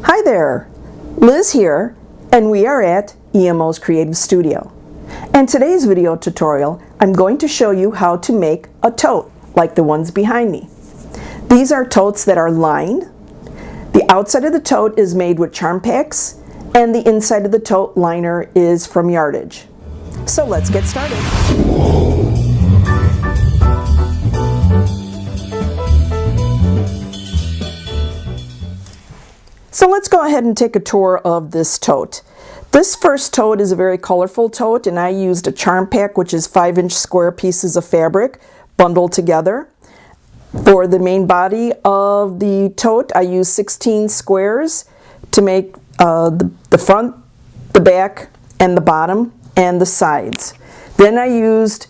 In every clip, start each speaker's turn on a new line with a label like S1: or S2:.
S1: Hi there, Liz here, and we are at EMO's Creative Studio. In today's video tutorial, I'm going to show you how to make a tote like the ones behind me. These are totes that are lined. The outside of the tote is made with charm packs, and the inside of the tote liner is from yardage. So let's get started. So let's go ahead and take a tour of this tote. This first tote is a very colorful tote, and I used a charm pack, which is 5-inch square pieces of fabric bundled together. For the main body of the tote, I used 16 squares to make the front, the back, and the bottom, and the sides. Then I used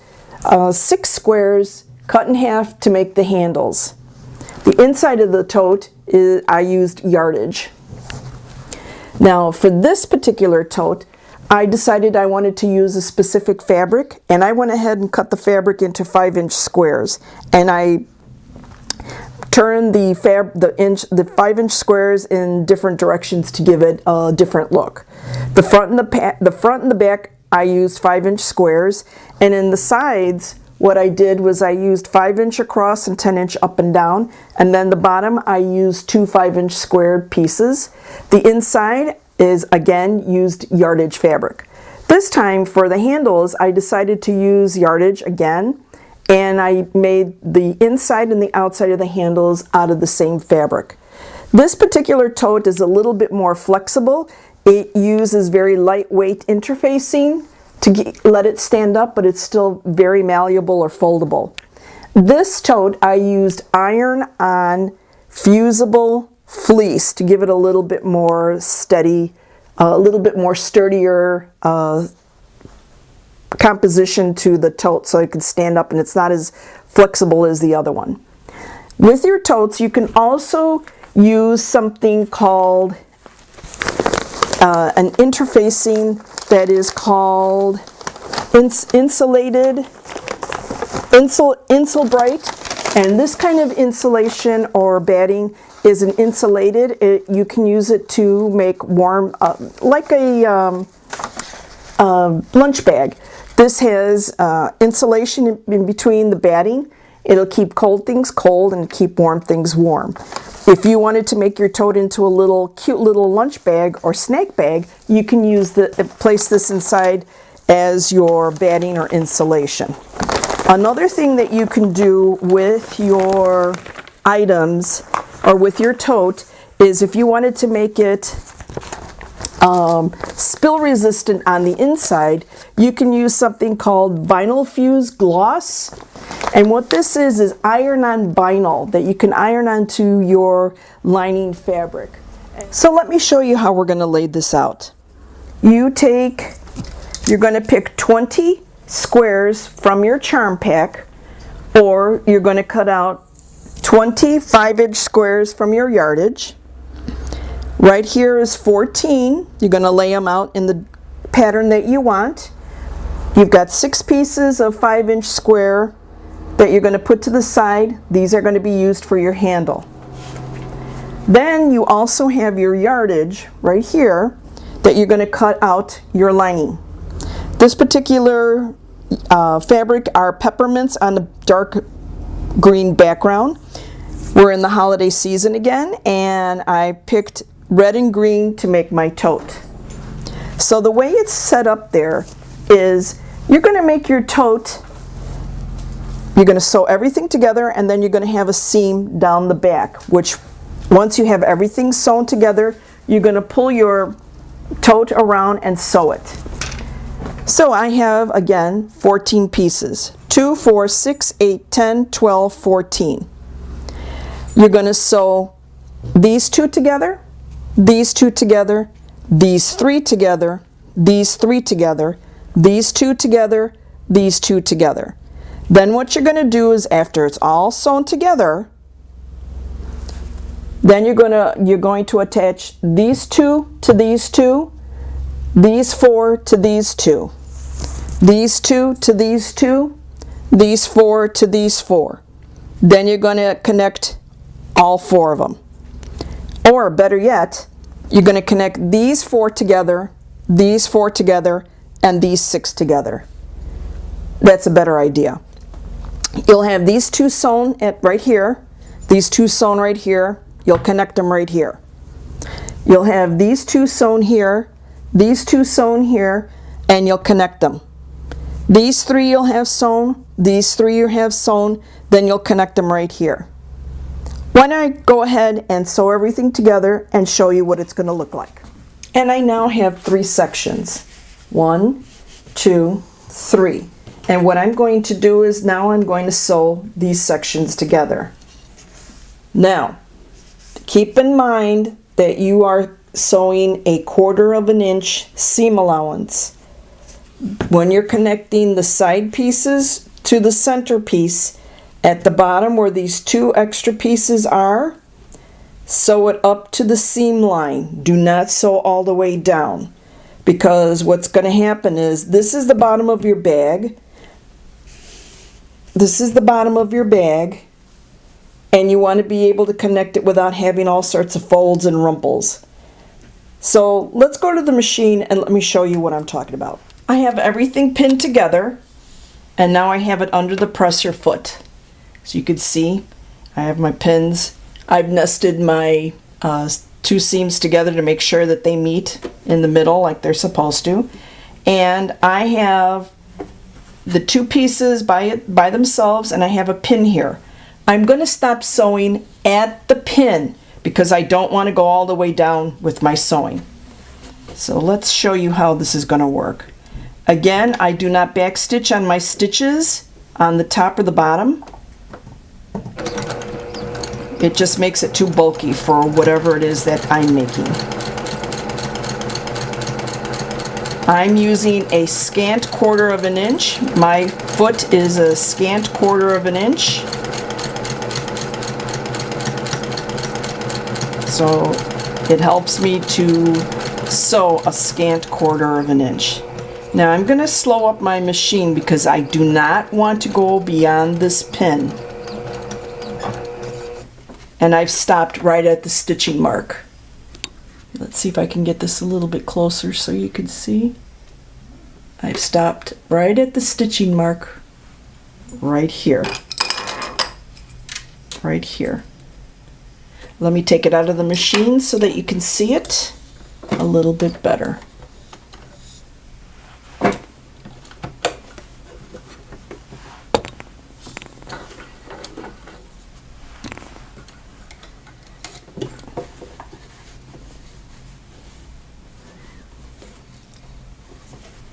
S1: 6 squares cut in half to make the handles. The inside of the tote I used yardage. Now for this particular tote, I decided I wanted to use a specific fabric, and I went ahead and cut the fabric into 5-inch squares, and I turned the 5-inch squares in different directions to give it a different look. The front and the back I used 5-inch squares, and in the sides what I did was I used 5-inch across and 10-inch up and down, and then the bottom I used 2 5-inch squared pieces. The inside is again used yardage fabric. This time for the handles I decided to use yardage again, and I made the inside and the outside of the handles out of the same fabric. This particular tote is a little bit more flexible. It uses very lightweight interfacing to let it stand up, but it's still very malleable or foldable. This tote I used iron-on fusible fleece to give it a little bit more steady, a little bit more sturdier composition to the tote, so it can stand up and it's not as flexible as the other one. With your totes, you can also use something called an interfacing that is called Insul-Bright, and this kind of insulation or batting is an insulated. You can use it to make warm, like a lunch bag. This has insulation in between the batting. It'll keep cold things cold and keep warm things warm. If you wanted to make your tote into a cute little lunch bag or snack bag, you can place this inside as your batting or insulation. Another thing that you can do with your items or with your tote is if you wanted to make it spill resistant on the inside, you can use something called vinyl fuse gloss. And what this is iron-on vinyl that you can iron onto your lining fabric. So let me show you how we're going to lay this out. You're going to pick 20 squares from your charm pack, or you're going to cut out 20 5-inch squares from your yardage. Right here is 14. You're going to lay them out in the pattern that you want. You've got 6 pieces of 5-inch square that you're going to put to the side. These are going to be used for your handle. Then you also have your yardage right here that you're going to cut out your lining. This particular fabric are peppermints on a dark green background. We're in the holiday season again, and I picked red and green to make my tote. So the way it's set up there is you're going to make your tote. You're going to sew everything together, and then you're going to have a seam down the back, which once you have everything sewn together, you're going to pull your tote around and sew it. So I have, again, 14 pieces. 2, 4, 6, 8, 10, 12, 14. You're going to sew these 2 together, these 2 together, these 3 together, these 3 together, these 2 together, these 2 together. Then what you're going to do is, after it's all sewn together, then you're going to attach these 2 to these 2, these 4 to these 2, these 2 to these 2, these 4 to these 4. Then you're going to connect all 4 of them. Or better yet, You're going to connect these 4 together, these 4 together, and these 6 together. That's a better idea. You'll have these 2 sewn at right here, these 2 sewn right here. You'll connect them right here. You'll have these 2 sewn here, these 2 sewn here, and you'll connect them. These 3 you'll have sewn, these 3 you have sewn, then you'll connect them right here. Why don't I go ahead and sew everything together and show you what it's going to look like. And I now have 3 sections. 1, 2, 3. And what I'm going to do is now I'm going to sew these sections together. Now, keep in mind that you are sewing a 1/4 inch seam allowance. When you're connecting the side pieces to the center piece, at the bottom where these 2 extra pieces are, sew it up to the seam line. Do not sew all the way down, because what's going to happen is this is the bottom of your bag. This is the bottom of your bag, and you want to be able to connect it without having all sorts of folds and rumples. So let's go to the machine and let me show you what I'm talking about. I have everything pinned together, and now I have it under the presser foot. So you can see I have my pins. I've nested my 2 seams together to make sure that they meet in the middle like they're supposed to. And I have the 2 pieces by themselves, and I have a pin here. I'm going to stop sewing at the pin because I don't want to go all the way down with my sewing. So let's show you how this is going to work. Again, I do not backstitch on my stitches on the top or the bottom. It just makes it too bulky for whatever it is that I'm making. I'm using a scant 1/4 inch. My foot is a scant 1/4 inch. So it helps me to sew a scant 1/4 inch. Now I'm going to slow up my machine because I do not want to go beyond this pin. And I've stopped right at the stitching mark. Let's see if I can get this a little bit closer so you can see. I've stopped right at the stitching mark right here. Right here. Let me take it out of the machine so that you can see it a little bit better.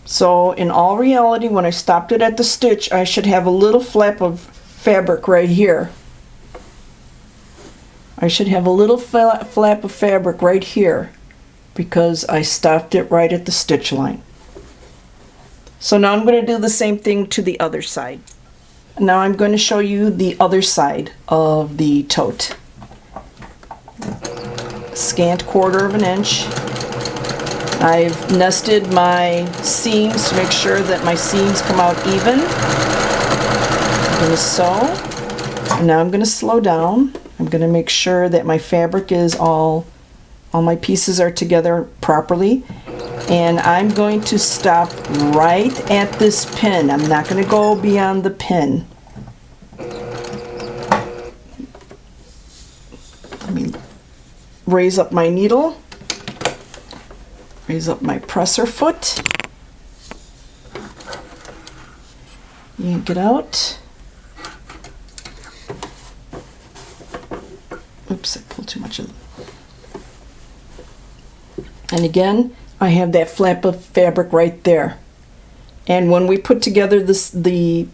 S1: So in all reality, when I stopped it at the stitch, I should have a little flap of fabric right here. I should have a little flap of fabric right here because I stopped it right at the stitch line. So now I'm going to do the same thing to the other side. Now I'm going to show you the other side of the tote. Scant 1/4 inch. I've nested my seams to make sure that my seams come out even. I'm going to sew, and now I'm going to slow down. I'm going to make sure that my fabric is all my pieces are together properly. And I'm going to stop right at this pin. I'm not going to go beyond the pin. Let me raise up my needle. Raise up my presser foot. Yank it out. Oops, I pulled too much of it. And again, I have that flap of fabric right there. And when we put together the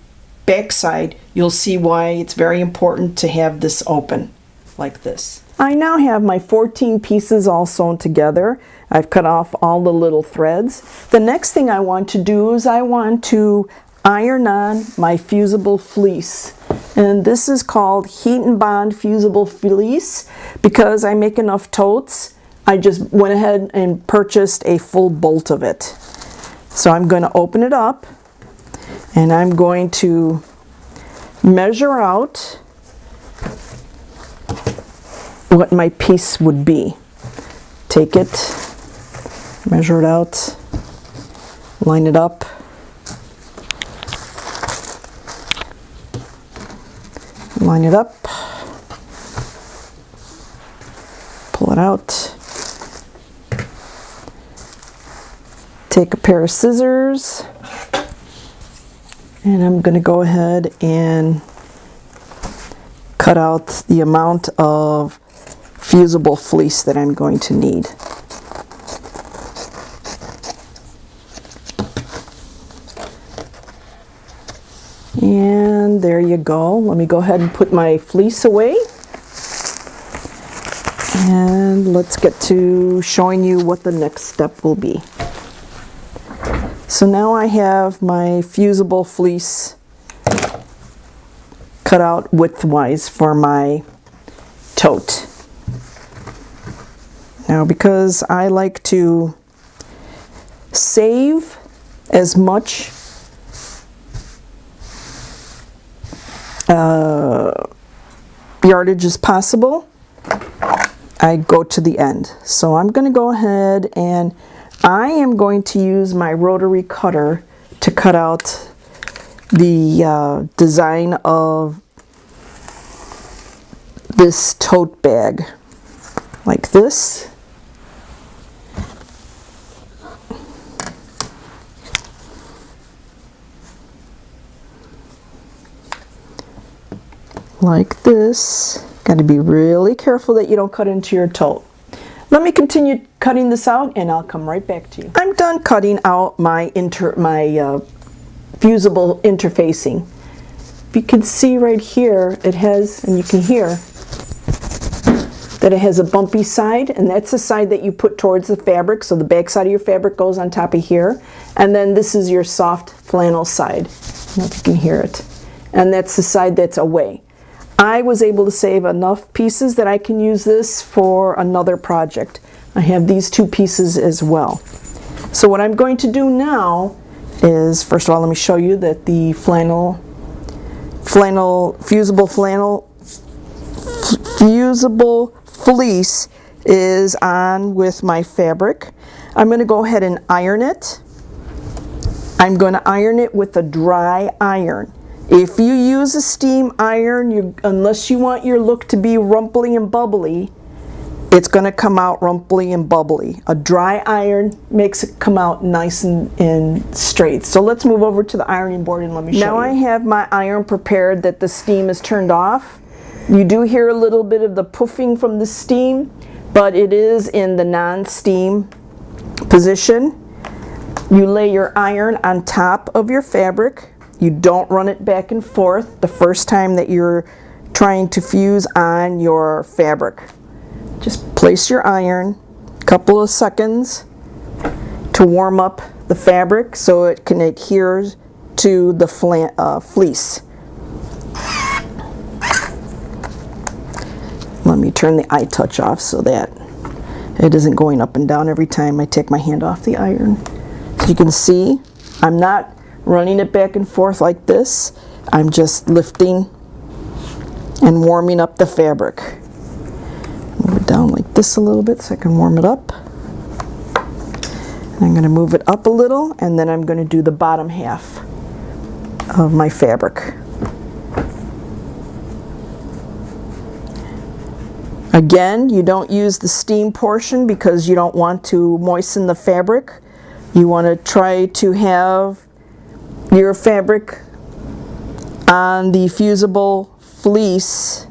S1: back side, you'll see why it's very important to have this open like this. I now have my 14 pieces all sewn together. I've cut off all the little threads. The next thing I want to do is I want to iron on my fusible fleece. And this is called Heat and Bond Fusible Fleece. Because I make enough totes, I just went ahead and purchased a full bolt of it. So I'm going to open it up and I'm going to measure out what my piece would be. take it, measure it out, line it up. Line it up, pull it out, take a pair of scissors, and I'm going to go ahead and cut out the amount of fusible fleece that I'm going to need. And there you go. Let me go ahead and put my fleece away. And let's get to showing you what the next step will be. So now I have my fusible fleece cut out widthwise for my tote. Now, because I like to save as much yardage as possible, I go to the end. So I'm going to go ahead and I am going to use my rotary cutter to cut out the design of this tote bag like this. Like this. Got to be really careful that you don't cut into your tote. Let me continue cutting this out and I'll come right back to you. I'm done cutting out my fusible interfacing. If you can see right here, it has, and you can hear that it has a bumpy side, and that's the side that you put towards the fabric, so the back side of your fabric goes on top of here, and then this is your soft flannel side. I don't know if you can hear it. And that's the side that's away. I was able to save enough pieces that I can use this for another project. I have these two pieces as well. So what I'm going to do now is, first of all, let me show you that the fusible fleece is on with my fabric. I'm going to go ahead and iron it. I'm going to iron it with a dry iron. If you use a steam iron, unless you want your look to be rumply and bubbly, it's going to come out rumply and bubbly. A dry iron makes it come out nice and straight. So let's move over to the ironing board and let me show you. Now I have my iron prepared that the steam is turned off. You do hear a little bit of the puffing from the steam, but it is in the non-steam position. You lay your iron on top of your fabric. You don't run it back and forth the first time that you're trying to fuse on your fabric. Just place your iron a couple of seconds to warm up the fabric so it can adhere to the fleece. Let me turn the eye touch off so that it isn't going up and down every time I take my hand off the iron. So you can see I'm not running it back and forth like this. I'm just lifting and warming up the fabric. Move it down like this a little bit so I can warm it up. I'm going to move it up a little, and then I'm going to do the bottom half of my fabric. Again, you don't use the steam portion because you don't want to moisten the fabric. You want to try to have your fabric on the fusible fleece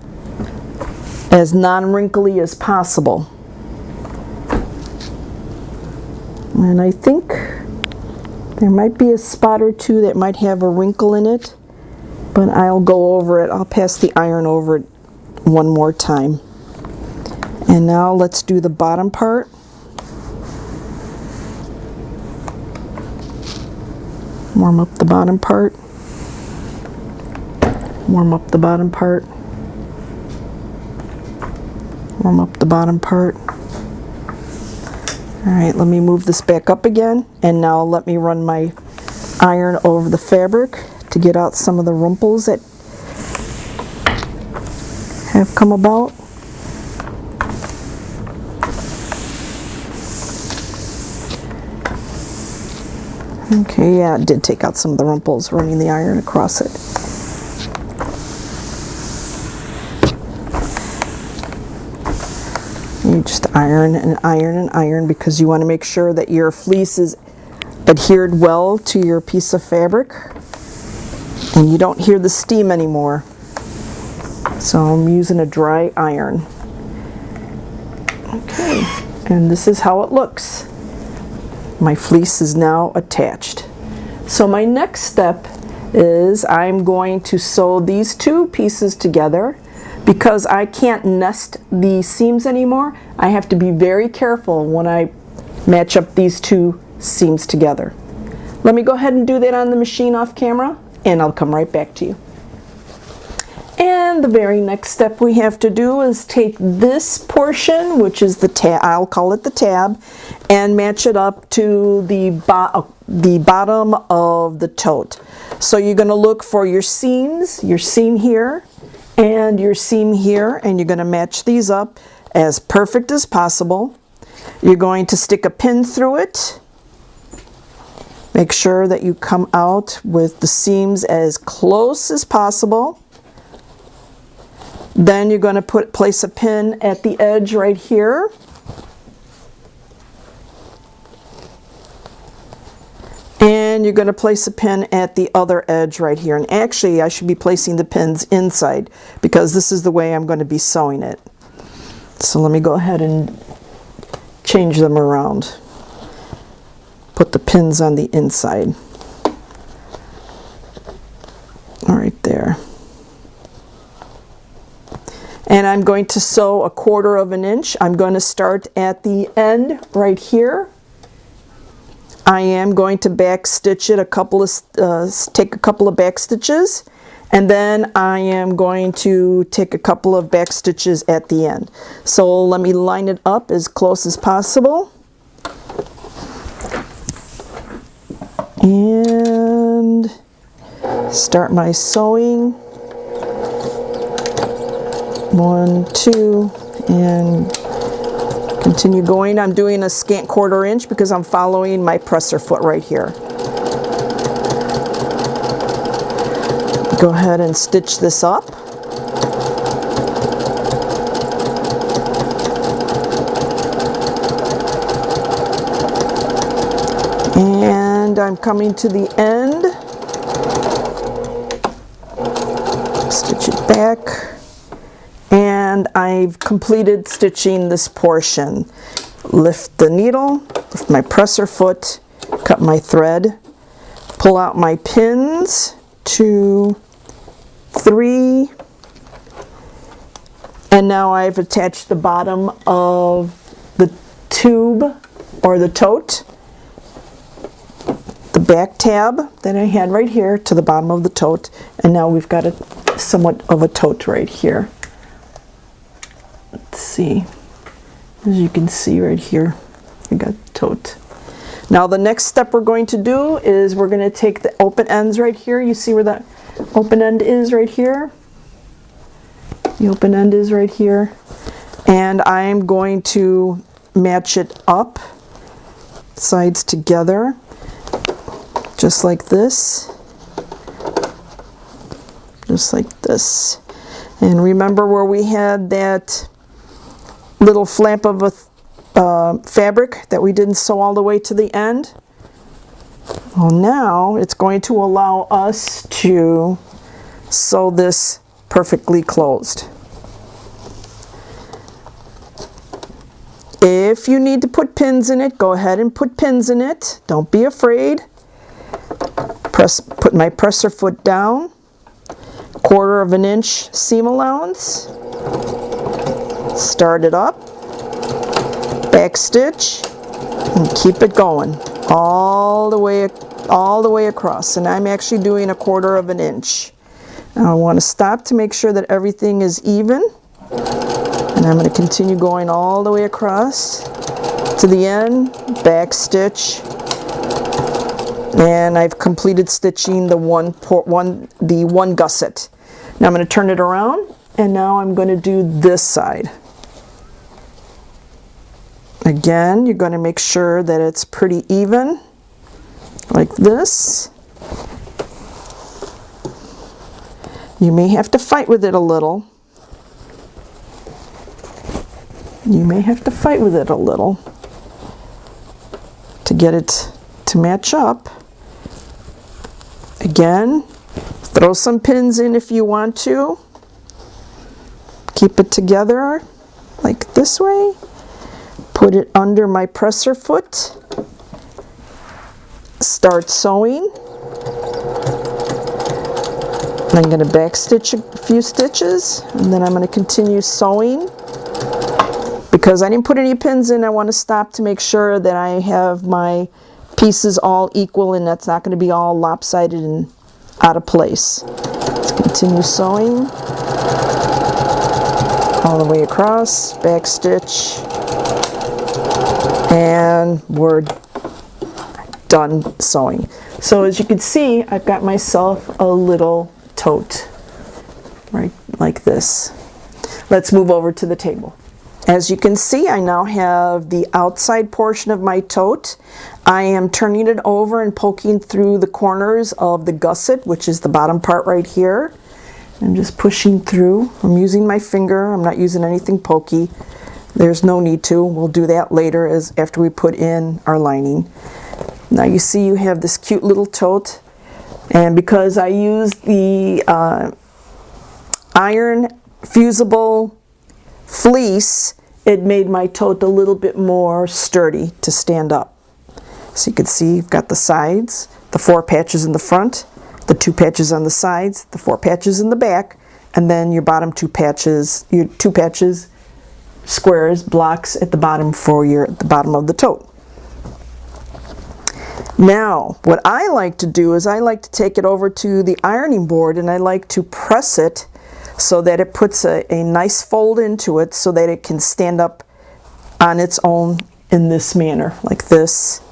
S1: as non-wrinkly as possible. And I think there might be a spot or two that might have a wrinkle in it, but I'll go over it. I'll pass the iron over it one more time. And now let's do the bottom part. Warm up the bottom part. Warm up the bottom part. Warm up the bottom part. Alright, let me move this back up again, and now let me run my iron over the fabric to get out some of the rumples that have come about. Okay, yeah, it did take out some of the rumples running the iron across it. You just iron and iron and iron because you want to make sure that your fleece is adhered well to your piece of fabric and you don't hear the steam anymore. So I'm using a dry iron. Okay, and this is how it looks. My fleece is now attached. So my next step is I'm going to sew these two pieces together. Because I can't nest the seams anymore, I have to be very careful when I match up these two seams together. Let me go ahead and do that on the machine off camera, and I'll come right back to you. And the very next step we have to do is take this portion, which is the tab, I'll call it the tab, and match it up to the bottom of the tote. So you're going to look for your seams, your seam here, and your seam here, and you're going to match these up as perfect as possible. You're going to stick a pin through it. Make sure that you come out with the seams as close as possible. Then you're going to place a pin at the edge right here. And you're going to place a pin at the other edge right here. And actually, I should be placing the pins inside because this is the way I'm going to be sewing it. So let me go ahead and change them around. Put the pins on the inside. All right there. And I'm going to sew 1/4 of an inch. I'm going to start at the end right here. I am going to back stitch it take a couple of back stitches, and then I am going to take a couple of back stitches at the end. So let me line it up as close as possible. And start my sewing. 1, 2, and continue going. I'm doing a scant 1/4 inch because I'm following my presser foot right here. Go ahead and stitch this up. And I'm coming to the end. Stitch it back. And I've completed stitching this portion. Lift the needle, lift my presser foot, cut my thread, pull out my pins, 2, 3, and now I've attached the bottom of the tube or the tote, the back tab that I had right here to the bottom of the tote, and now we've got somewhat of a tote right here. Let's see, as you can see right here, I got tote. Now the next step we're going to do is we're going to take the open ends right here. You see where that open end is right here? The open end is right here. And I'm going to match it up, sides together, just like this. Just like this. And remember where we had that little flap of a fabric that we didn't sew all the way to the end? Well, now it's going to allow us to sew this perfectly closed. If you need to put pins in it, go ahead and put pins in it. Don't be afraid. Put my presser foot down, 1/4 of an inch seam allowance. Start it up, back stitch, and keep it going all the way across. And I'm actually doing 1/4 of an inch. Now I want to stop to make sure that everything is even, and I'm going to continue going all the way across to the end, back stitch, and I've completed stitching the one gusset. Now I'm going to turn it around, and now I'm going to do this side. Again, you're going to make sure that it's pretty even. like this. You may have to fight with it a little. You may have to fight with it a little to get it to match up. Again, throw some pins in if you want to. Keep it together like this way. Put it under my presser foot. Start sewing. I'm going to back stitch a few stitches, and then I'm going to continue sewing. Because I didn't put any pins in, I want to stop to make sure that I have my pieces all equal and that's not going to be all lopsided and out of place. Let's continue sewing all the way across, back stitch, and we're done sewing. So as you can see, I've got myself a little tote, right like this. Let's move over to the table. As you can see, I now have the outside portion of my tote. I am turning it over and poking through the corners of the gusset, which is the bottom part right here. I'm just pushing through. I'm using my finger. I'm not using anything pokey. There's no need to. We'll do that later after we put in our lining. Now you see you have this cute little tote. And because I used the iron fusible fleece, it made my tote a little bit more sturdy to stand up. So you can see you've got the sides, the 4 patches in the front, the 2 patches on the sides, the 4 patches in the back, and then your bottom 2 patches, your 2 patches, squares, blocks at the bottom for the bottom of the tote. Now, what I like to do is I like to take it over to the ironing board and I like to press it so that it puts a nice fold into it so that it can stand up on its own in this manner, like this.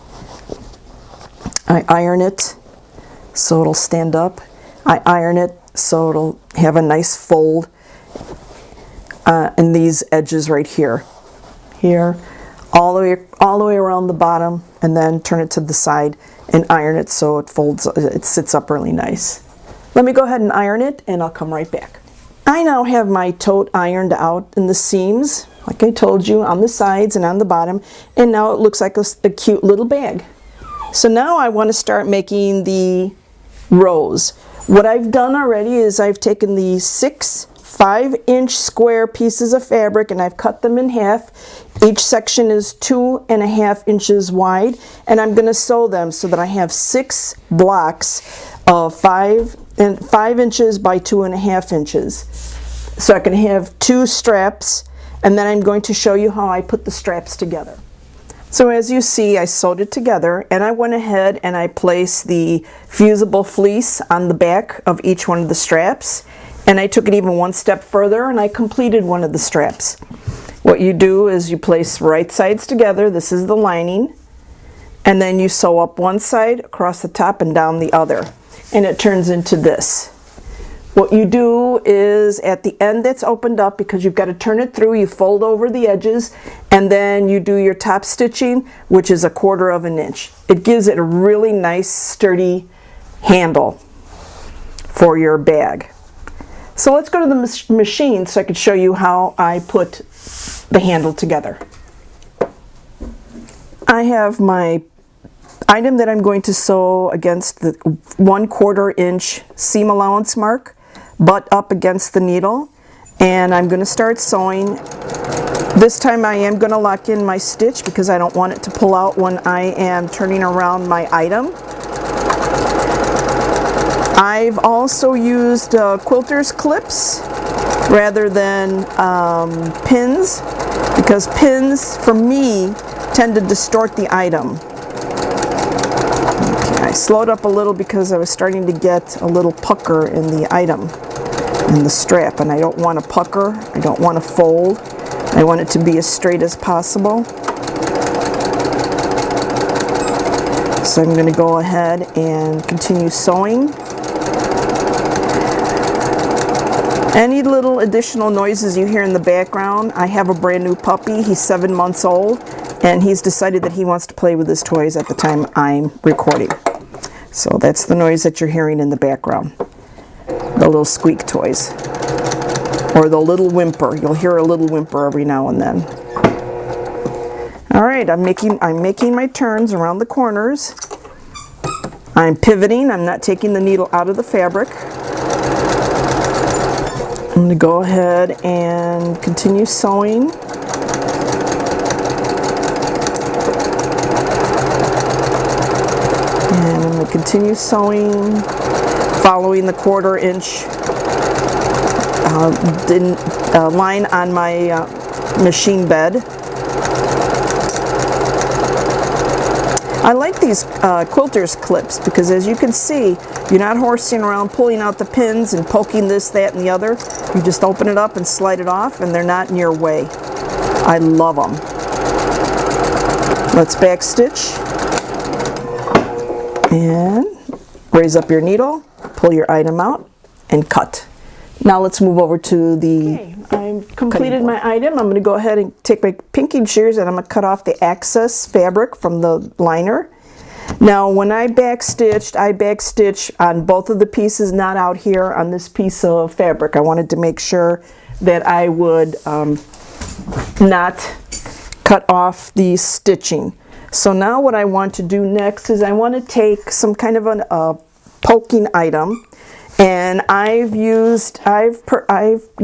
S1: I iron it so it'll stand up. I iron it so it'll have a nice fold in these edges right here. All the way around the bottom, and then turn it to the side and iron it so it folds, it sits up really nice. Let me go ahead and iron it and I'll come right back. I now have my tote ironed out in the seams, like I told you, on the sides and on the bottom, and now it looks like a cute little bag. So now I want to start making the rows. What I've done already is I've taken the 6 5-inch square pieces of fabric and I've cut them in half. Each section is 2.5 inches wide, and I'm going to sew them so that I have 6 blocks of 5 inches by 2.5 inches. So I can have 2 straps, and then I'm going to show you how I put the straps together. So as you see, I sewed it together, and I went ahead and I placed the fusible fleece on the back of each one of the straps, and I took it even one step further and I completed one of the straps. What you do is you place right sides together, this is the lining, and then you sew up one side across the top and down the other, and it turns into this. What you do is at the end that's opened up, because you've got to turn it through, you fold over the edges, and then you do your top stitching, which is 1/4 inch. It gives it a really nice sturdy handle for your bag. So let's go to the machine so I can show you how I put the handle together. I have my item that I'm going to sew against the 1/4 inch seam allowance mark, butt up against the needle, and I'm going to start sewing. This time I am going to lock in my stitch because I don't want it to pull out when I am turning around my item. I've also used quilter's clips rather than pins, because pins for me tend to distort the item. Okay, I slowed up a little because I was starting to get a little pucker in the item, in the strap, and I don't want to pucker, I don't want to fold, I want it to be as straight as possible. So I'm going to go ahead and continue sewing. Any little additional noises you hear in the background, I have a brand new puppy. He's 7 months old, and he's decided that he wants to play with his toys at the time I'm recording. So that's the noise that you're hearing in the background. The little squeak toys. Or the little whimper. You'll hear a little whimper every now and then. All right, I'm making my turns around the corners. I'm pivoting. I'm not taking the needle out of the fabric. I'm going to go ahead and continue sewing. And I'm going to continue sewing, following the 1/4 inch line on my machine bed. I like these quilter's clips because, as you can see, you're not horsing around pulling out the pins and poking this, that, and the other. You just open it up and slide it off, and they're not in your way. I love them. Let's backstitch and raise up your needle, pull your item out, and cut. Now let's move over to the... Okay, I've completed my item. I'm going to go ahead and take my pinking shears and I'm going to cut off the excess fabric from the liner. Now when I backstitch on both of the pieces, not out here on this piece of fabric. I wanted to make sure that I would not cut off the stitching. So now what I want to do next is I want to take some kind of a poking item. And I've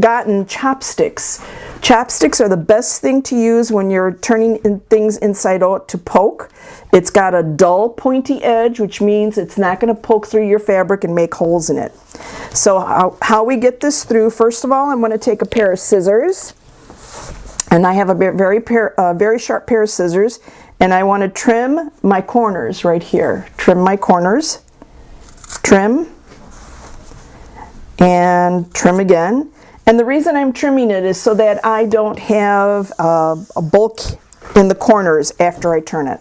S1: gotten chopsticks. Chopsticks are the best thing to use when you're turning things inside out to poke. It's got a dull pointy edge, which means it's not going to poke through your fabric and make holes in it. So how we get this through, first of all, I'm going to take a pair of scissors. And I have a very sharp pair of scissors. And I want to trim my corners right here. Trim my corners. Trim. And trim again. And the reason I'm trimming it is so that I don't have a bulk in the corners after I turn it.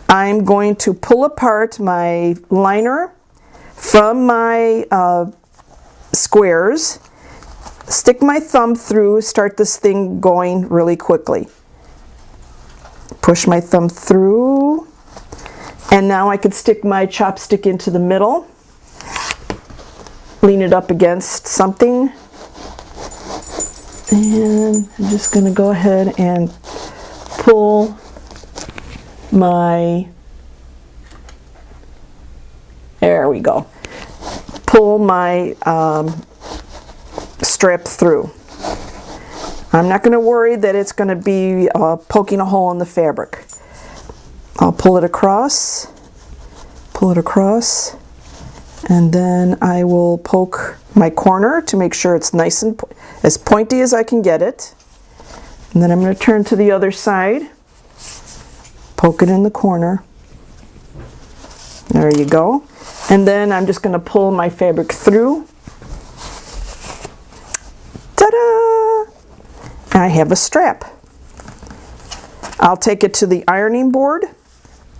S1: I'm going to pull apart my liner from my squares, stick my thumb through, start this thing going really quickly. Push my thumb through, and now I could stick my chopstick into the middle. Lean it up against something, and I'm just going to go ahead and pull my, there we go, pull my strap through. I'm not going to worry that it's going to be poking a hole in the fabric. I'll pull it across, and then I will poke my corner to make sure it's nice and as pointy as I can get it. And then I'm going to turn to the other side, poke it in the corner. There you go. And then I'm just going to pull my fabric through. Ta-da! I have a strap. I'll take it to the ironing board,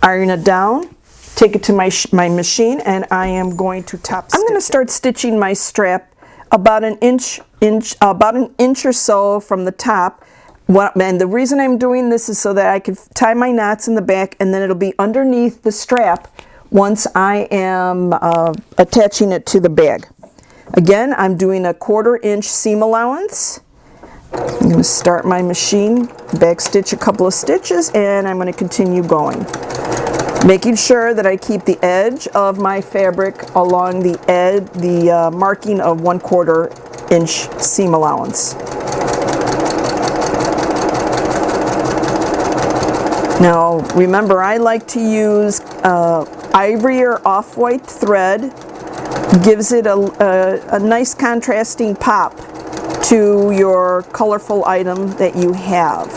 S1: iron it down, take it to my machine, and I am going to top stitch. I'm going to start stitching my strap about an inch or so from the top. And the reason I'm doing this is so that I can tie my knots in the back, and then it'll be underneath the strap once I am attaching it to the bag. Again, I'm doing a 1/4 inch seam allowance. I'm going to start my machine, back stitch a couple of stitches, and I'm going to continue going. Making sure that I keep the edge of my fabric along the edge, the marking of 1/4 inch seam allowance. Now remember, I like to use ivory or off-white thread. Gives it a nice contrasting pop to your colorful item that you have.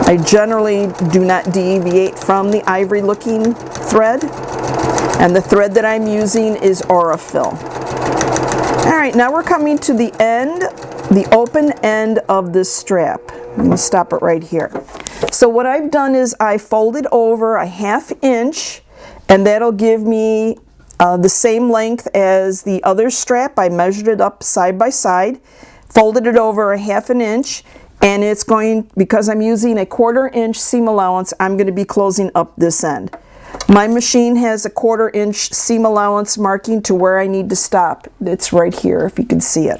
S1: I generally do not deviate from the ivory looking thread, and the thread that I'm using is Aurifil. Alright, now we're coming to the end, the open end of this strap. I'm going to stop it right here. So what I've done is I folded over a 1/2 inch, and that'll give me the same length as the other strap. I measured it up side by side, folded it over a 1/2 inch, and it's going, because I'm using a 1/4 inch seam allowance, I'm going to be closing up this end. My machine has a 1/4 inch seam allowance marking to where I need to stop. It's right here if you can see it.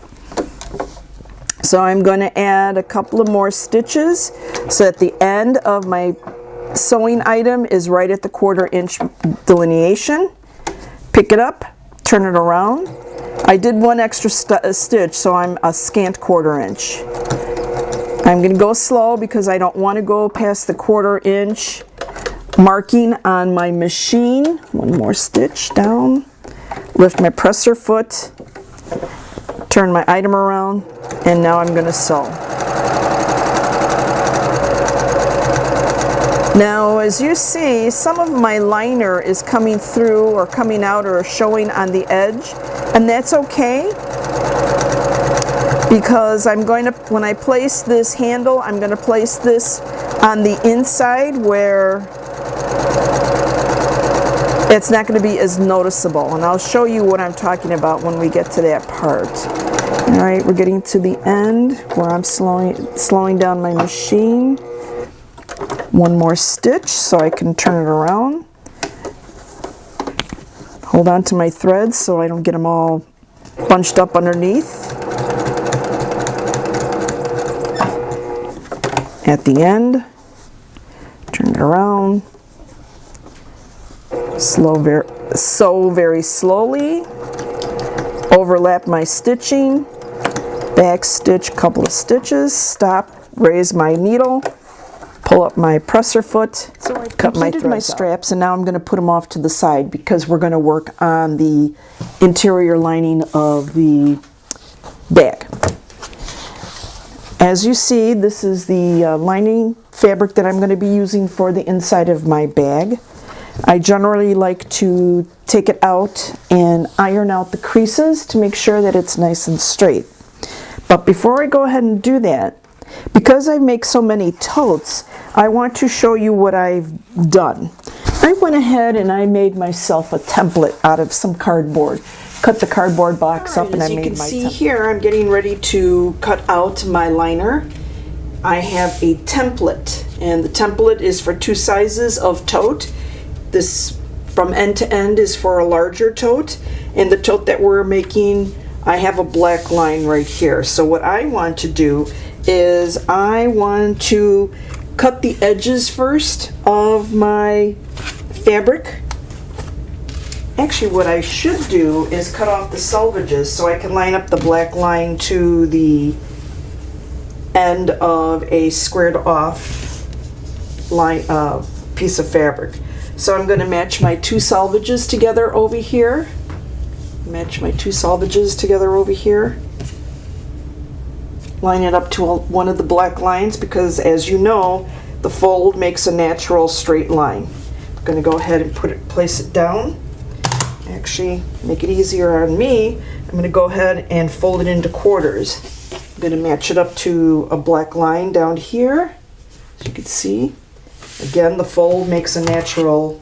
S1: So I'm going to add a couple of more stitches so that the end of my sewing item is right at the 1/4 inch delineation. Pick it up, turn it around. I did one extra stitch, so I'm a scant 1/4 inch. I'm going to go slow because I don't want to go past the 1/4 inch marking on my machine. One more stitch down. Lift my presser foot. Turn my item around, and now I'm going to sew. Now, as you see, some of my liner is coming through or coming out or showing on the edge, and that's okay, because I'm going to, when I place this handle, I'm going to place this on the inside where it's not going to be as noticeable, and I'll show you what I'm talking about when we get to that part. All right, we're getting to the end where I'm slowing down my machine. One more stitch so I can turn it around. Hold on to my threads so I don't get them all bunched up underneath. At the end, turn it around. Sew very slowly. Overlap my stitching. Back stitch, couple of stitches. Stop. Raise my needle. Pull up my presser foot. So I've completed my straps, and now I'm going to put them off to the side because we're going to work on the interior lining of the bag. As you see, this is the lining fabric that I'm going to be using for the inside of my bag. I generally like to take it out and iron out the creases to make sure that it's nice and straight. But before I go ahead and do that, because I make so many totes, I want to show you what I've done. I went ahead and I made myself a template out of some cardboard. Cut the cardboard box up and I made my template. As you can see here, I'm getting ready to cut out my liner. I have a template, and the template is for 2 sizes of tote. This from end to end is for a larger tote, and the tote that we're making, I have a black line right here. So what I want to do is I want to cut the edges first of my fabric. Actually, what I should do is cut off the selvages so I can line up the black line to the end of a squared off line piece of fabric. So I'm going to match my 2 selvages together over here. Match my 2 selvages together over here. Line it up to one of the black lines because, as you know, the fold makes a natural straight line. I'm going to go ahead and place it down. Actually, make it easier on me, I'm going to go ahead and fold it into quarters. I'm going to match it up to a black line down here, as you can see. Again, the fold makes a natural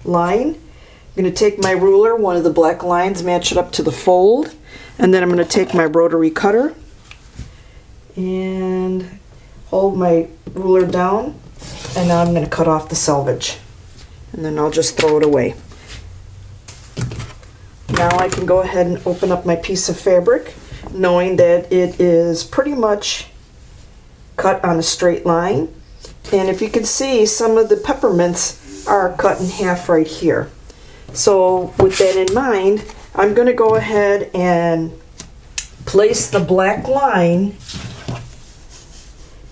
S1: line. I'm going to take my ruler, one of the black lines, match it up to the fold, and then I'm going to take my rotary cutter and hold my ruler down, and now I'm going to cut off the selvage, and then I'll just throw it away. Now I can go ahead and open up my piece of fabric, knowing that it is pretty much cut on a straight line. And if you can see, some of the peppermints are cut in half right here. So with that in mind, I'm going to go ahead and place the black line.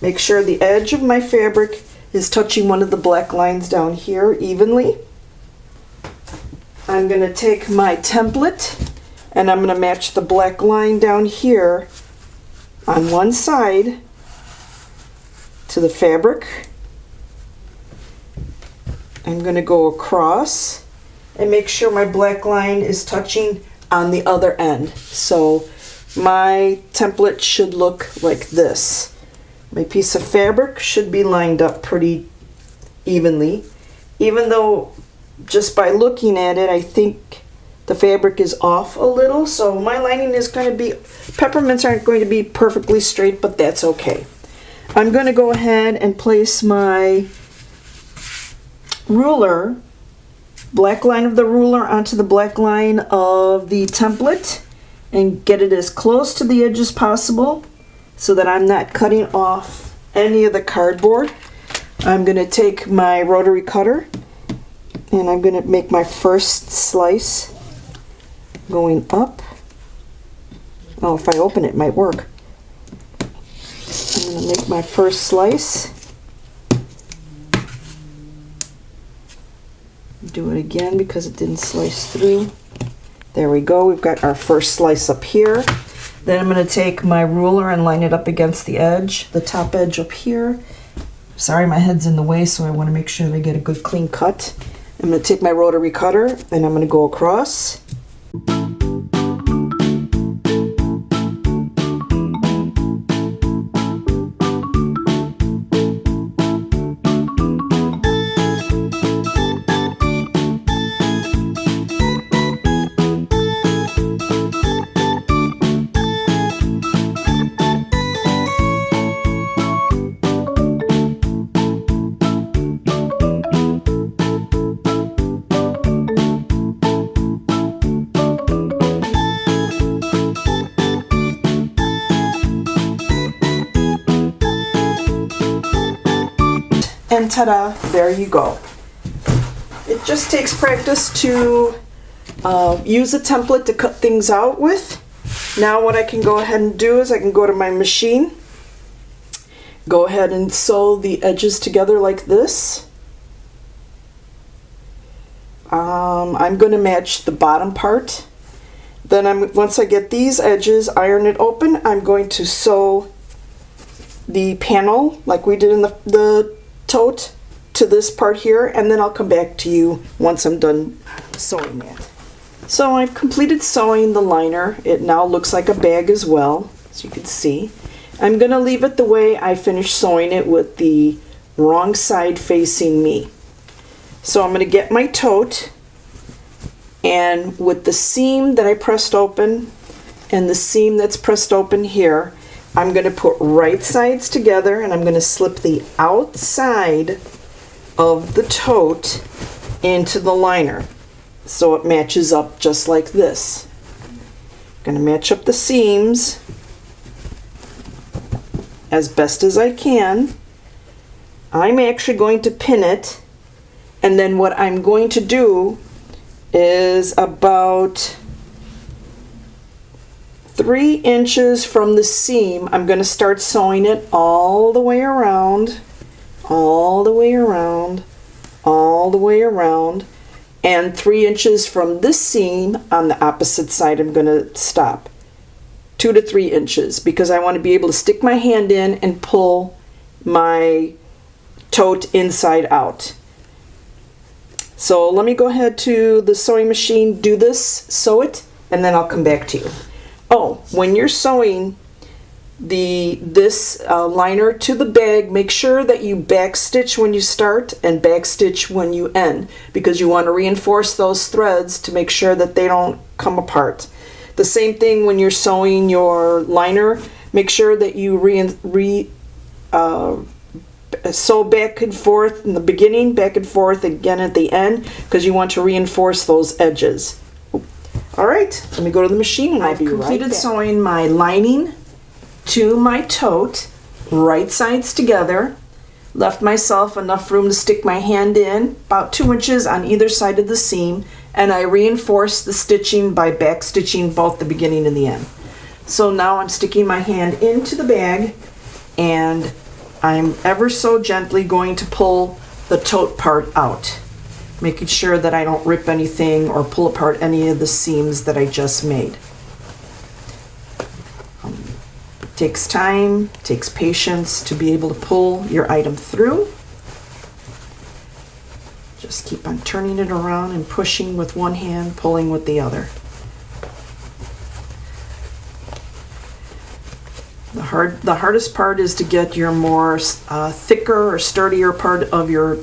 S1: Make sure the edge of my fabric is touching one of the black lines down here evenly. I'm going to take my template and I'm going to match the black line down here on one side to the fabric. I'm going to go across and make sure my black line is touching on the other end. So my template should look like this. My piece of fabric should be lined up pretty evenly, even though just by looking at it, I think the fabric is off a little. So my lining is going to be, peppermints aren't going to be perfectly straight, but that's okay. I'm going to go ahead and place my ruler black line of the ruler onto the black line of the template and get it as close to the edge as possible so that I'm not cutting off any of the cardboard. I'm going to take my rotary cutter and I'm going to make my first slice going up. Oh, if I open it, it might work. I'm going to make my first slice. Do it again because it didn't slice through. There we go. We've got our first slice up here. Then I'm going to take my ruler and line it up against the edge, the top edge up here. Sorry, my head's in the way, so I want to make sure they get a good clean cut. I'm going to take my rotary cutter and I'm going to go across. And ta-da, there you go. It just takes practice to use a template to cut things out with. Now what I can go ahead and do is I can go to my machine, go ahead and sew the edges together like this. I'm going to match the bottom part. Then once I get these edges, iron it open, I'm going to sew the panel like we did in the tote to this part here, and then I'll come back to you once I'm done sewing that. So I've completed sewing the liner. It now looks like a bag as well, as you can see. I'm going to leave it the way I finished sewing it with the wrong side facing me. So I'm going to get my tote, and with the seam that I pressed open and the seam that's pressed open here, I'm going to put right sides together and I'm going to slip the outside of the tote into the liner so it matches up just like this. I'm going to match up the seams as best as I can. I'm actually going to pin it, and then what I'm going to do is about 3 inches from the seam, I'm going to start sewing it all the way around, all the way around, all the way around, and 3 inches from this seam on the opposite side I'm going to stop. 2 to 3 inches, because I want to be able to stick my hand in and pull my tote inside out. So let me go ahead to the sewing machine, do this, sew it, and then I'll come back to you. Oh, when you're sewing this liner to the bag, make sure that you backstitch when you start and backstitch when you end, because you want to reinforce those threads to make sure that they don't come apart. The same thing when you're sewing your liner, make sure that you sew back and forth in the beginning, back and forth again at the end, because you want to reinforce those edges. Alright, let me go to the machine and I'll be right back. I've completed sewing my lining to my tote, right sides together. Left myself enough room to stick my hand in, about 2 inches on either side of the seam, and I reinforced the stitching by back stitching both the beginning and the end. So now I'm sticking my hand into the bag, and I'm ever so gently going to pull the tote part out, making sure that I don't rip anything or pull apart any of the seams that I just made. It takes time, takes patience to be able to pull your item through. Just keep on turning it around and pushing with one hand, pulling with the other. The hardest part is to get your more thicker or sturdier part of your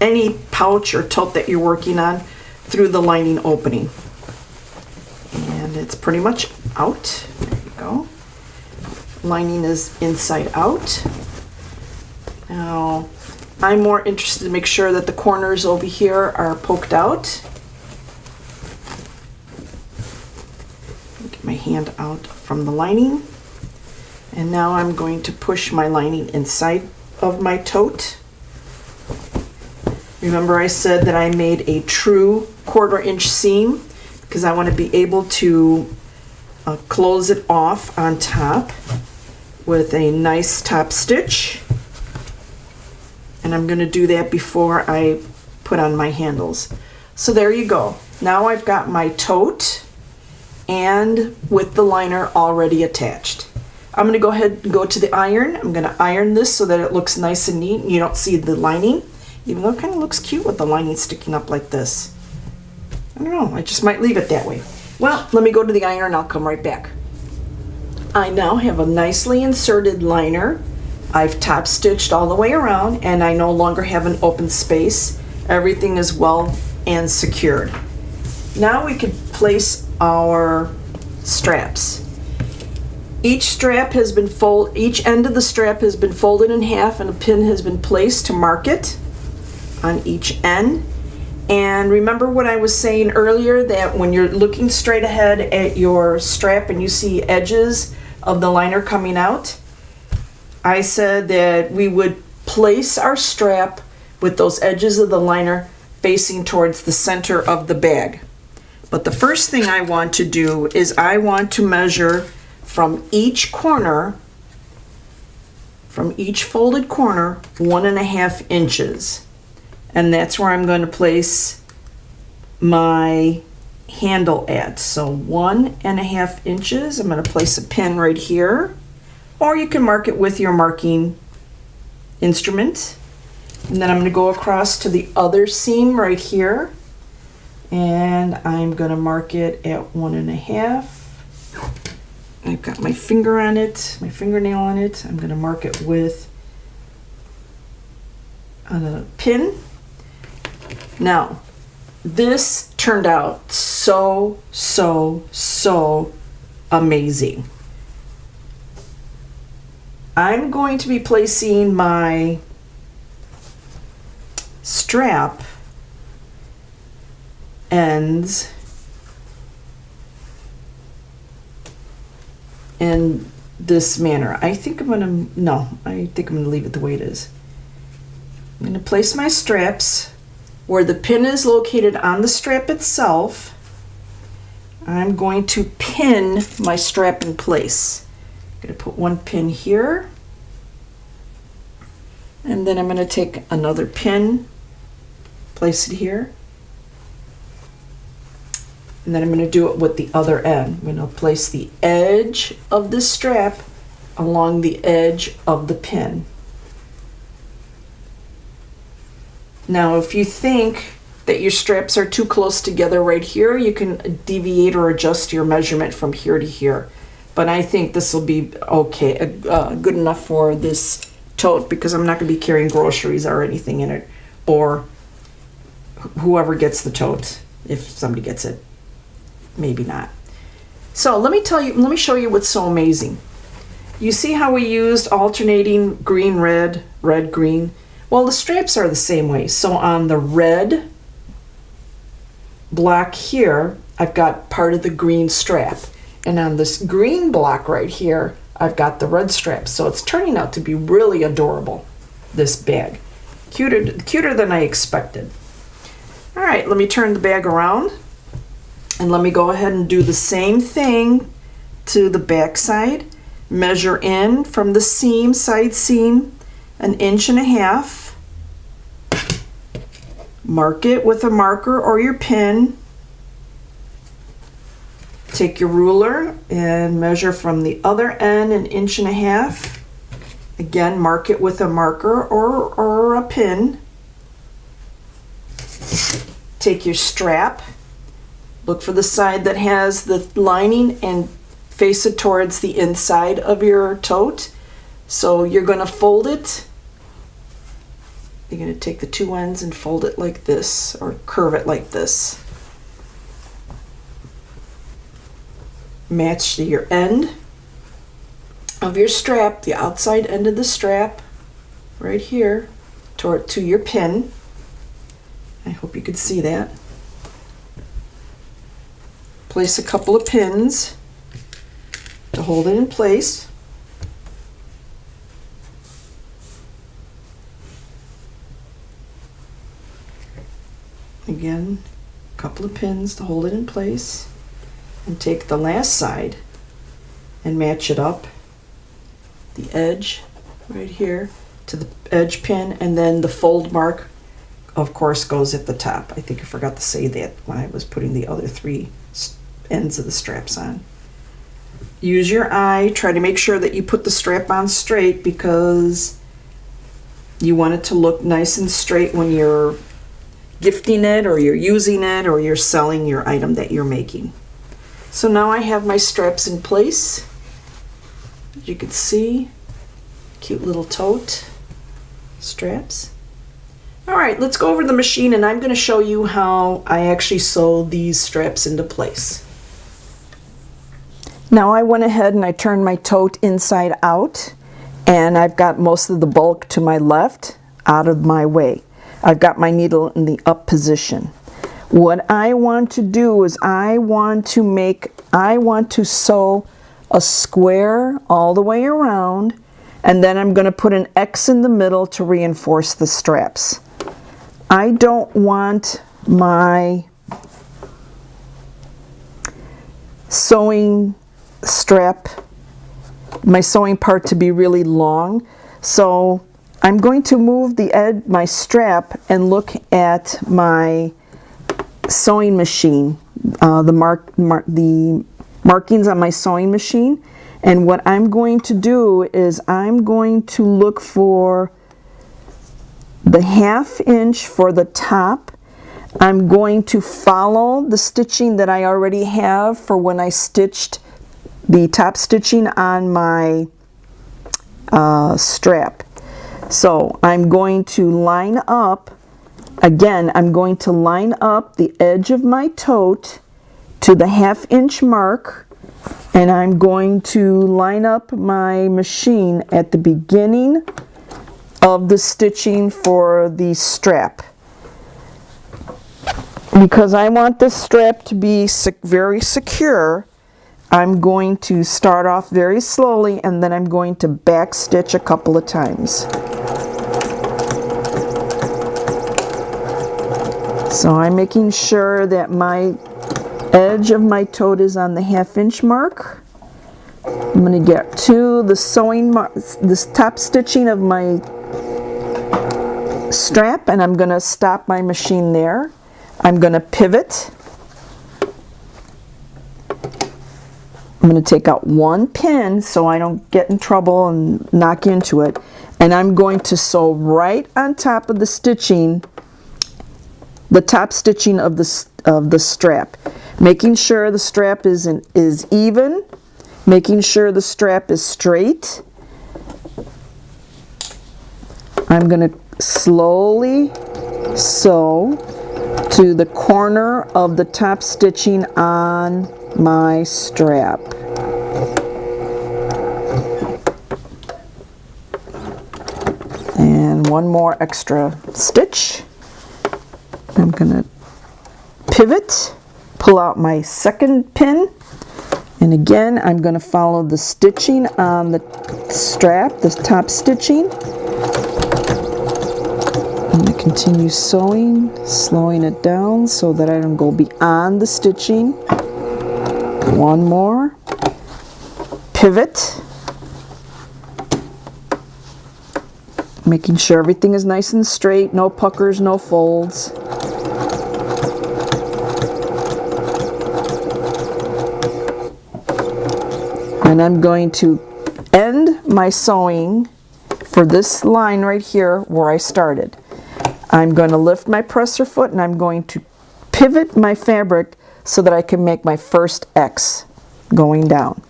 S1: any pouch or tote that you're working on through the lining opening. And it's pretty much out. There you go. Lining is inside out. Now I'm more interested to make sure that the corners over here are poked out. Get my hand out from the lining. And now I'm going to push my lining inside of my tote. Remember I said that I made a true 1/4 inch seam because I want to be able to close it off on top with a nice top stitch. And I'm going to do that before I put on my handles. So there you go. Now I've got my tote and with the liner already attached. I'm going to go ahead and go to the iron. I'm going to iron this so that it looks nice and neat and you don't see the lining, even though it kind of looks cute with the lining sticking up like this. I don't know, I just might leave it that way. Well, let me go to the iron and I'll come right back. I now have a nicely inserted liner. I've top stitched all the way around and I no longer have an open space. Everything is well and secured. Now we can place our straps. Each end of the strap has been folded in half and a pin has been placed to mark it on each end. And remember what I was saying earlier, that when you're looking straight ahead at your strap and you see edges of the liner coming out, I said that we would place our strap with those edges of the liner facing towards the center of the bag. But the first thing I want to do is I want to measure from each corner, from each folded corner, 1.5 inches. And that's where I'm going to place my handle at. So 1.5 inches. I'm going to place a pin right here, or you can mark it with your marking instrument. And then I'm going to go across to the other seam right here, and I'm going to mark it at 1.5. I've got my finger on it, my fingernail on it. I'm going to mark it with a pin. Now, this turned out so amazing. I'm going to be placing my strap ends in this manner. I think I'm gonna leave it the way it is. I'm gonna place my straps where the pin is located on the strap itself. I'm going to pin my strap in place. I'm gonna put one pin here, and then I'm gonna take another pin, place it here, and then I'm going to do it with the other end. I'm going to place the edge of the strap along the edge of the pin. Now, if you think that your straps are too close together right here, you can deviate or adjust your measurement from here to here. But I think this will be okay, good enough for this tote, because I'm not going to be carrying groceries or anything in it, or whoever gets the tote, if somebody gets it. Maybe not. So let me show you what's so amazing. You see how we used alternating green, red, red, green? Well, the straps are the same way. So on the red block here, I've got part of the green strap. And on this green block right here, I've got the red strap. So it's turning out to be really adorable, this bag. Cuter than I expected. All right, let me turn the bag around. And let me go ahead and do the same thing to the back side. Measure in from the seam, side seam, 1.5 inches. Mark it with a marker or your pin. Take your ruler and measure from the other end 1.5 inches. Again, mark it with a marker or a pin. Take your strap. Look for the side that has the lining and face it towards the inside of your tote. So you're going to fold it. You're going to take the two ends and fold it like this, or curve it like this. Match to your end of your strap, the outside end of the strap, right here. to your pin. I hope you could see that. Place a couple of pins to hold it in place. Again, a couple of pins to hold it in place, and take the last side and match it up, the edge right here to the edge pin, and then the fold mark of course goes at the top. I think I forgot to say that when I was putting the other three ends of the straps on. Use your eye, try to make sure that you put the strap on straight, because you want it to look nice and straight when you're gifting it, or you're using it, or you're selling your item that you're making. So now I have my straps in place. As you can see, cute little tote straps. All right, let's go over the machine, and I'm going to show you how I actually sew these straps into place. Now I went ahead and I turned my tote inside out, and I've got most of the bulk to my left out of my way. I've got my needle in the up position. What I want to do is I want to sew a square all the way around, and then I'm going to put an X in the middle to reinforce the straps. I don't want my sewing part to be really long, so I'm going to move my strap and look at my sewing machine, the markings on my sewing machine, and what I'm going to do is I'm going to look for the 1/2 inch for the top. I'm going to follow the stitching that I already have for when I stitched the top stitching on my strap. So I'm going to line up, again, I'm going to line up the edge of my tote to the 1/2 inch mark, and I'm going to line up my machine at the beginning of the stitching for the strap. Because I want this strap to be very secure, I'm going to start off very slowly, and then I'm going to back stitch a couple of times. So I'm making sure that my edge of my tote is on the 1/2 inch mark. I'm going to get to the this top stitching of my strap, and I'm going to stop my machine there. I'm going to pivot. I'm going to take out one pin so I don't get in trouble and knock into it, and I'm going to sew right on top of the stitching, the top stitching of the strap, making sure the strap is even, making sure the strap is straight. I'm going to slowly sew to the corner of the top stitching on my strap. And one more extra stitch. I'm going to pivot, pull out my second pin, and again I'm going to follow the stitching on the strap, the top stitching. I'm going to continue sewing, slowing it down so that I don't go beyond the stitching. One more, pivot, making sure everything is nice and straight, no puckers, no folds. And I'm going to end my sewing for this line right here where I started. I'm going to lift my presser foot, and I'm going to pivot my fabric so that I can make my first X going down.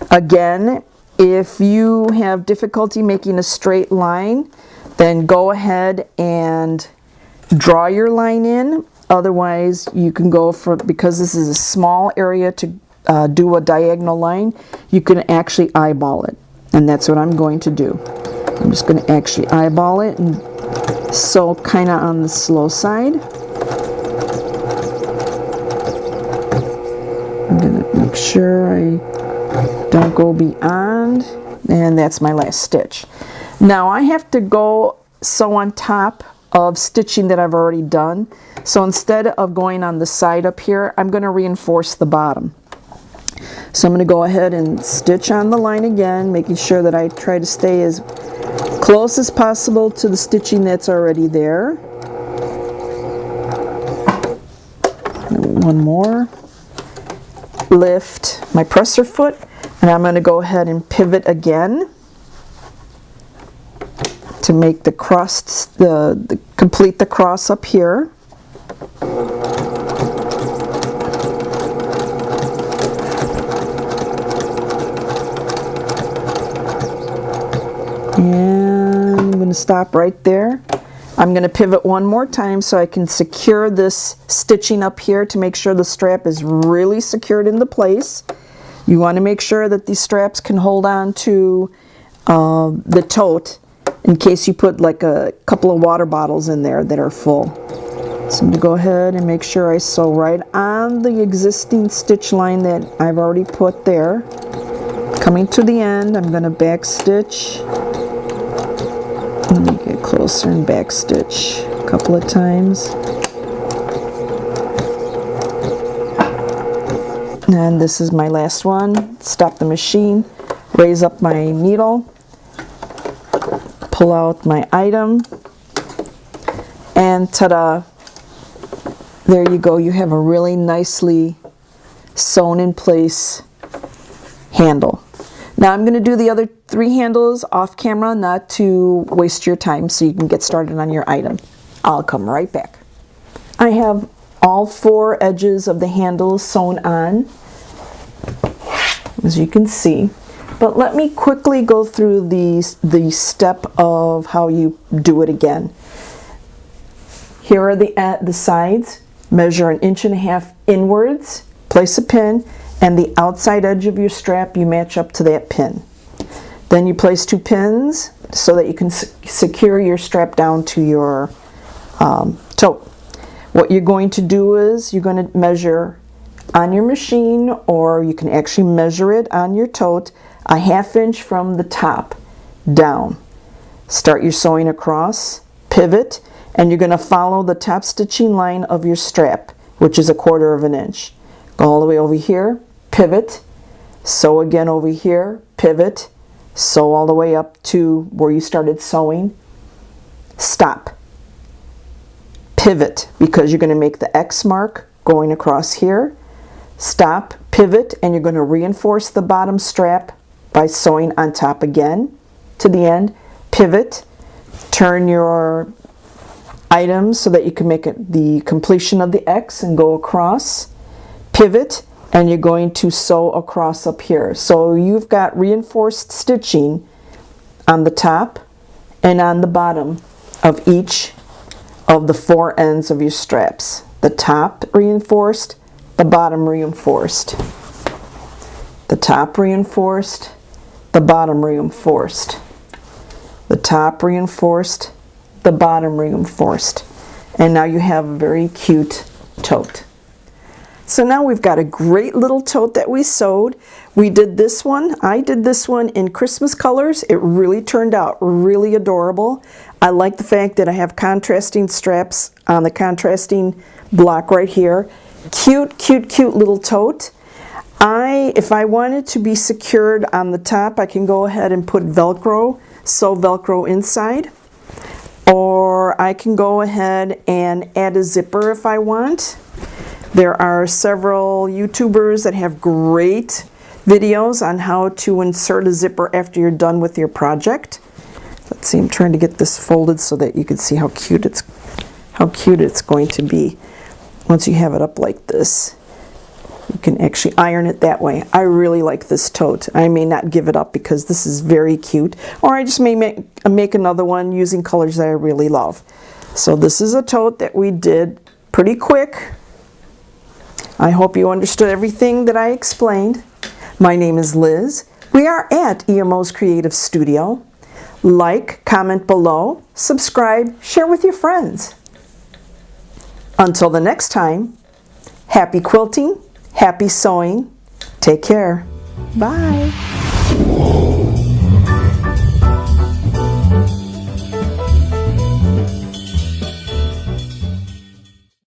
S1: Again, if you have difficulty making a straight line, then go ahead and draw your line in. Otherwise, you can go for, because this is a small area to do a diagonal line, you can actually eyeball it. And that's what I'm going to do. I'm just going to actually eyeball it and sew kind of on the slow side. I'm going to make sure I don't go beyond, and that's my last stitch. Now I have to go sew on top of stitching that I've already done. So instead of going on the side up here, I'm going to reinforce the bottom. So I'm going to go ahead and stitch on the line again, making sure that I try to stay as close as possible to the stitching that's already there. One more. Lift my presser foot, and I'm going to go ahead and pivot again to make the cross, complete the cross up here. And I'm going to stop right there. I'm going to pivot one more time so I can secure this stitching up here to make sure the strap is really secured into place. You want to make sure that these straps can hold on to the tote in case you put like a couple of water bottles in there that are full. So I'm going to go ahead and make sure I sew right on the existing stitch line that I've already put there. Coming to the end, I'm going to back stitch. Let me get closer and back stitch a couple of times. And this is my last one. Stop the machine, raise up my needle, pull out my item, and ta-da! There you go. You have a really nicely sewn in place handle. Now I'm going to do the other 3 handles off camera, not to waste your time, so you can get started on your item. I'll come right back. I have all 4 edges of the handle sewn on, as you can see. But let me quickly go through the step of how you do it again. Here are the sides. Measure 1.5 inches inwards, place a pin, and the outside edge of your strap you match up to that pin. Then you place 2 pins so that you can secure your strap down to your tote. What you're going to do is you're going to measure on your machine, or you can actually measure it on your tote, 1/2 inch from the top down. Start your sewing across, pivot, and you're going to follow the top stitching line of your strap, which is 1/4 inch. Go all the way over here, pivot, sew again over here, pivot, sew all the way up to where you started sewing, stop, pivot, because you're going to make the X mark going across here, stop, pivot, and you're going to reinforce the bottom strap by sewing on top again to the end, pivot, turn your items so that you can make it the completion of the X and go across, pivot, and you're going to sew across up here. So you've got reinforced stitching on the top and on the bottom of each of the 4 ends of your straps. The top reinforced, the bottom reinforced, the top reinforced, the bottom reinforced, the top reinforced, the bottom reinforced. And now you have a very cute tote. So now we've got a great little tote that we sewed. We did this one. I did this one in Christmas colors. It really turned out really adorable. I like the fact that I have contrasting straps on the contrasting block right here. Cute, cute, cute little tote. If I wanted to be secured on the top, I can go ahead and put Velcro, sew Velcro inside. Or I can go ahead and add a zipper if I want. There are several YouTubers that have great videos on how to insert a zipper after you're done with your project. Let's see, I'm trying to get this folded so that you can see how cute it's going to be. Once you have it up like this, you can actually iron it that way. I really like this tote. I may not give it up because this is very cute, or I just may make another one using colors that I really love. So this is a tote that we did pretty quick. I hope you understood everything that I explained. My name is Liz. We are at EMO's Creative Studio. Like, comment below, subscribe, share with your friends. Until the next time, happy quilting, happy sewing. Take care. Bye.